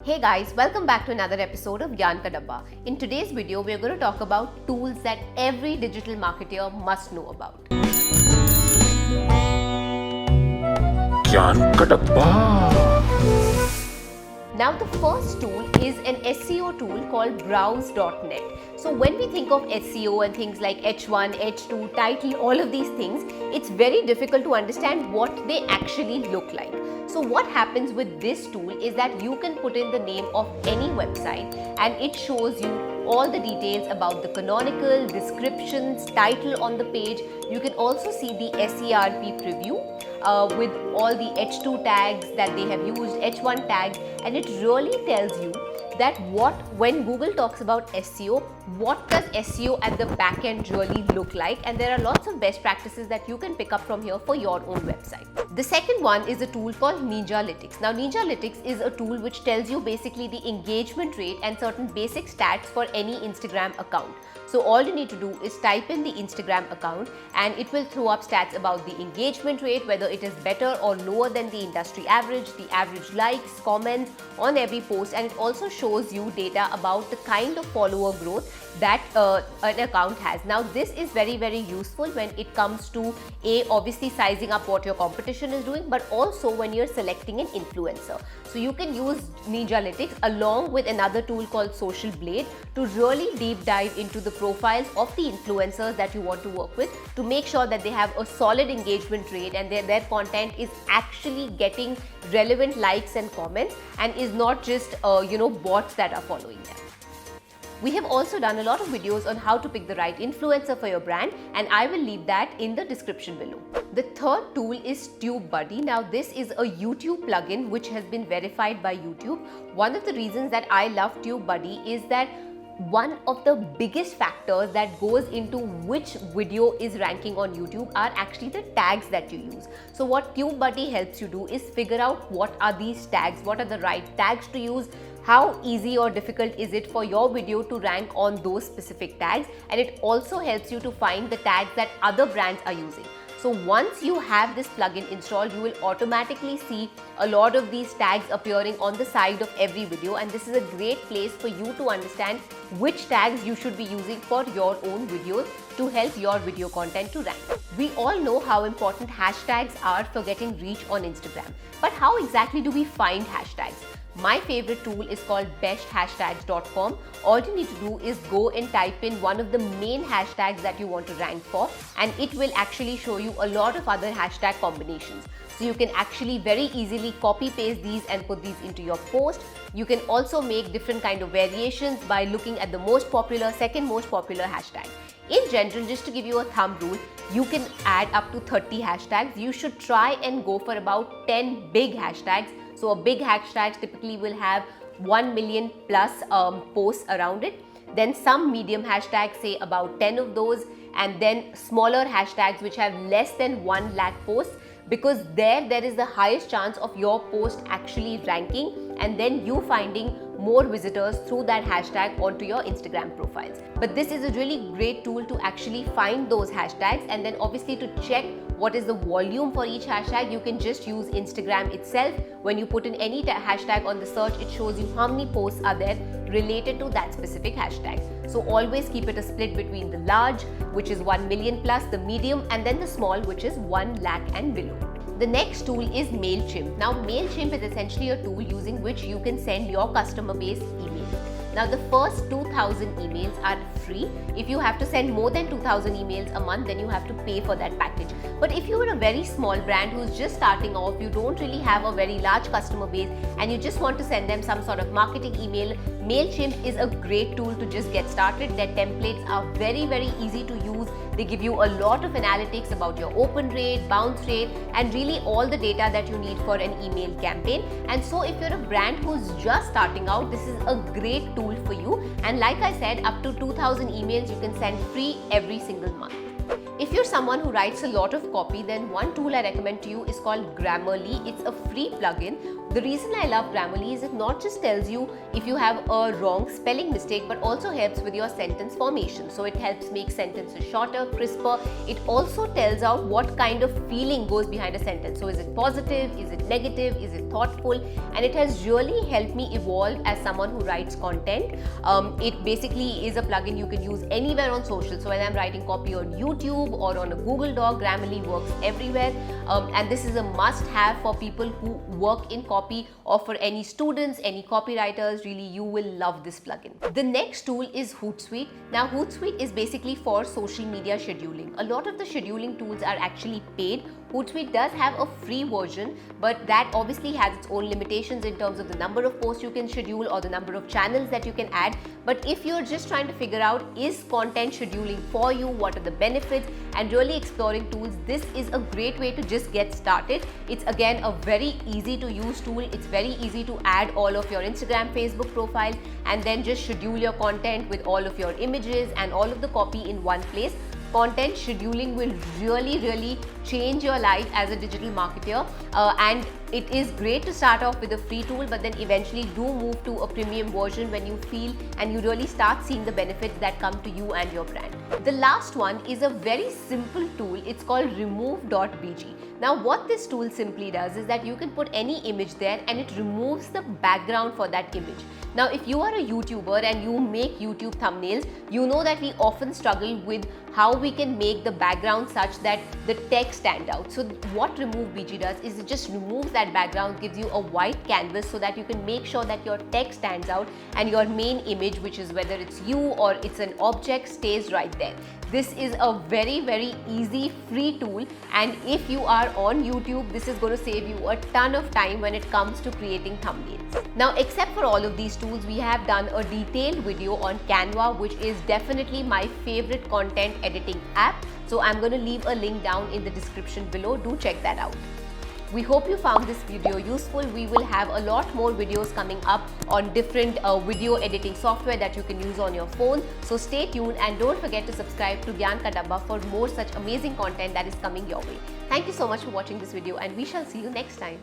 Hey guys, welcome back to another episode of Gyan Ka Dabba. In today's video, we are going to talk about tools that every digital marketer must know about. Gyan Ka Dabba. Now the first tool is an SEO tool called browse.net. So when we think of SEO and things like H1, H2, title, all of these things, it's very difficult to understand what they actually look like. So what happens with this tool is that you can put in the name of any website and it shows you all the details about the canonical, descriptions, title on the page. You can also see the SERP preview with all the H2 tags that they have used, H1 tags, and it really tells you that when Google talks about SEO, what does SEO at the back end really look like, and there are lots of best practices that you can pick up from here for your own website. The second one is a tool called Ninjalytics. Now Ninjalytics is a tool which tells you basically the engagement rate and certain basic stats for any Instagram account. So all you need to do is type in the Instagram account and it will throw up stats about the engagement rate, whether it is better or lower than the industry average, the average likes, comments on every post, and it also shows you data about the kind of follower growth that an account has. Now this is very, very useful when it comes to obviously sizing up what your competition is doing, but also when you're selecting an influencer. So you can use Ninjalytics along with another tool called Social Blade to really deep dive into the profiles of the influencers that you want to work with to make sure that they have a solid engagement rate and their content is actually getting relevant likes and comments and is not just bots that are following them. We have also done a lot of videos on how to pick the right influencer for your brand, and I will leave that in the description below. The third tool is TubeBuddy. Now this is a YouTube plugin which has been verified by YouTube. One of the reasons that I love TubeBuddy is that one of the biggest factors that goes into which video is ranking on YouTube are actually the tags that you use. So what TubeBuddy helps you do is figure out what are these tags, what are the right tags to use, how easy or difficult is it for your video to rank on those specific tags, and it also helps you to find the tags that other brands are using. So once you have this plugin installed, you will automatically see a lot of these tags appearing on the side of every video, and this is a great place for you to understand which tags you should be using for your own videos to help your video content to rank. We all know how important hashtags are for getting reach on Instagram, but how exactly do we find hashtags? My favorite tool is called besthashtags.com. All you need to do is go and type in one of the main hashtags that you want to rank for, and it will actually show you a lot of other hashtag combinations. So you can actually very easily copy paste these and put these into your post. You can also make different kind of variations by looking at the most popular, second most popular hashtag. In general, just to give you a thumb rule, you can add up to 30 hashtags. You should try and go for about 10 big hashtags. So a big hashtag typically will have 1 million plus posts around it. Then some medium hashtags, say about 10 of those, and then smaller hashtags which have less than 1 lakh posts, because there is the highest chance of your post actually ranking and then you finding more visitors through that hashtag onto your Instagram profiles. But this is a really great tool to actually find those hashtags, and then obviously to check what is the volume for each hashtag. You can just use Instagram itself. When you put in any hashtag on the search, it shows you how many posts are there related to that specific hashtag. So always keep it a split between the large, which is 1 million plus, the medium, and then the small, which is 1 lakh and below. The next tool is MailChimp. Now MailChimp is essentially a tool using which you can send your customer base email. Now the first 2000 emails are free. If you have to send more than 2000 emails a month, then you have to pay for that package. But if you are a very small brand who's just starting off, you don't really have a very large customer base and you just want to send them some sort of marketing email, MailChimp is a great tool to just get started. Their templates are very, very easy to use. They give you a lot of analytics about your open rate, bounce rate, and really all the data that you need for an email campaign. And so if you're a brand who's just starting out, this is a great tool for you. And like I said, up to 2000 emails you can send free every single month. If you're someone who writes a lot of copy, then one tool I recommend to you is called Grammarly. It's a free plugin. The reason I love Grammarly is it not just tells you if you have a wrong spelling mistake, but also helps with your sentence formation. So it helps make sentences shorter, crisper. It also tells out what kind of feeling goes behind a sentence. So is it positive? Is it negative? Is it thoughtful? And it has really helped me evolve as someone who writes content. It basically is a plugin you can use anywhere on social. So when I'm writing copy on YouTube or on a Google Doc, Grammarly works everywhere. And this is a must-have for people who work in copy or for any students, any copywriters. Really, you will love this plugin. The next tool is Hootsuite. Now, Hootsuite is basically for social media scheduling. A lot of the scheduling tools are actually paid. Hootsuite does have a free version, but that obviously has its own limitations in terms of the number of posts you can schedule or the number of channels that you can add. But if you're just trying to figure out, is content scheduling for you, what are the benefits, and really exploring tools, this is a great way to just get started. It's again a very easy to use tool. It's very easy to add all of your Instagram, Facebook profiles, and then just schedule your content with all of your images and all of the copy in one place. Content scheduling will really change your life as a digital marketer, and it is great to start off with a free tool, but then eventually do move to a premium version when you feel and you really start seeing the benefits that come to you and your brand. The last one is a very simple tool. It's called remove.bg. Now what this tool simply does is that you can put any image there and it removes the background for that image. Now if you are a YouTuber and you make YouTube thumbnails, you know that we often struggle with how we can make the background such that the text stand out. So what remove.bg does is it just removes that background, gives you a white canvas so that you can make sure that your text stands out and your main image, which is whether it's you or it's an object, stays right there. This is a very easy free tool, and if you are on YouTube, this is going to save you a ton of time when it comes to creating thumbnails. Now, except for all of these tools, we have done a detailed video on Canva, which is definitely my favorite content editing app. So I'm going to leave a link down in the description below. Do check that out. We hope you found this video useful. We will have a lot more videos coming up on different video editing software that you can use on your phone. So stay tuned and don't forget to subscribe to Gyan Ka Dabba for more such amazing content that is coming your way. Thank you so much for watching this video, and we shall see you next time.